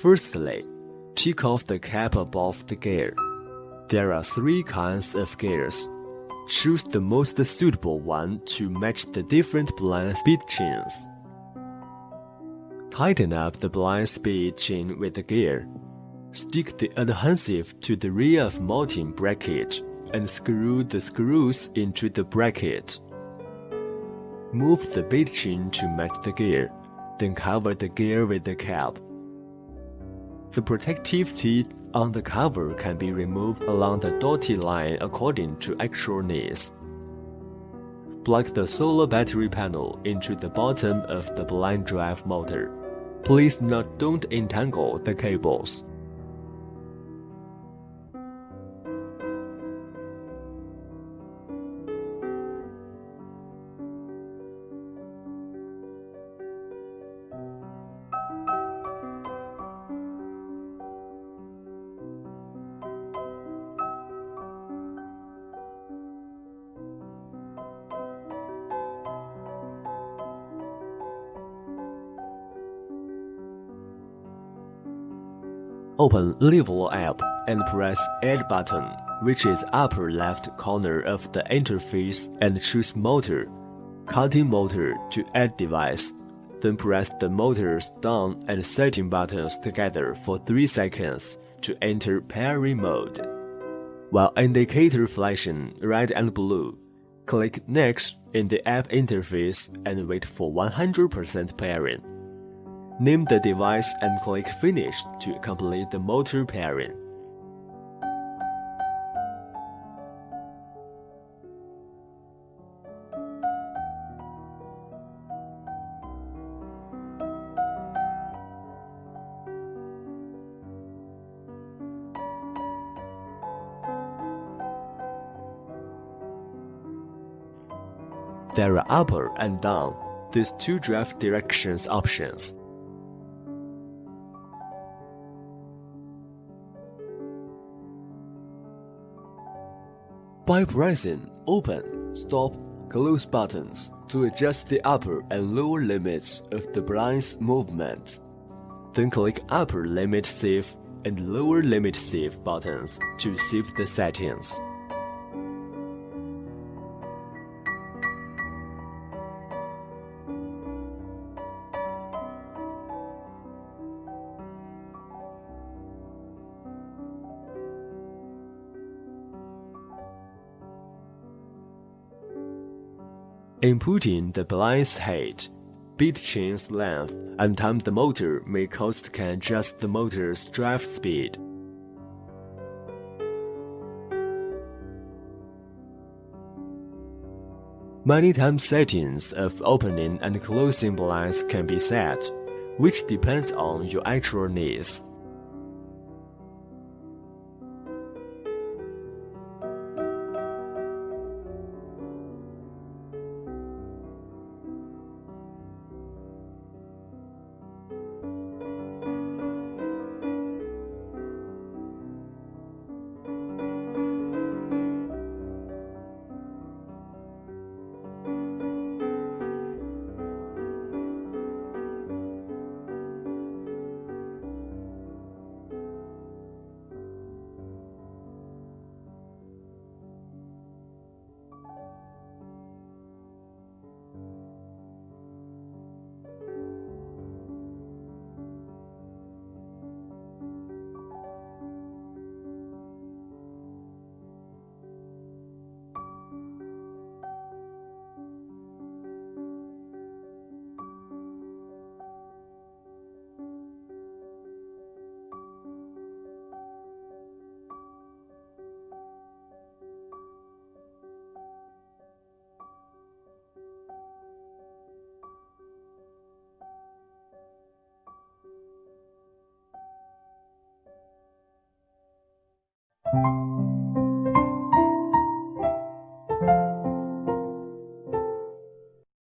Firstly, take off the cap above the gear. There are 3 kinds of gears. Choose the most suitable one to match the different blind speed chains. Tighten up the blind speed chain with the gear. Stick the adhesive to the rear of mounting bracket and screw the screws into the bracket. Move the bead chain to match the gear, then cover the gear with the cap. The protective teeth on the cover can be removed along the dotted line according to actual needs. Plug the solar battery panel into the bottom of the blind drive motor. Please don't entangle the cables. Open Livolo app and press Add button, which is upper left corner of the interface, and choose Motor, Cutting Motor to add device. Then press the motors down and setting buttons together for 3 seconds to enter pairing mode. While indicator flashing red and blue, click Next in the app interface and wait for 100% pairing. Name the device and click Finish to complete the motor pairing. There are upper and down, these 2 drive directions options. By pressing Open, Stop, Close buttons to adjust the upper and lower limits of the blind's movement. Then click Upper Limit Save and Lower Limit Save buttons to save the settings. Inputting the blind's height, bead chain's length, and time the motor may cost can adjust the motor's drive speed. Many time settings of opening and closing blinds can be set, which depends on your actual needs.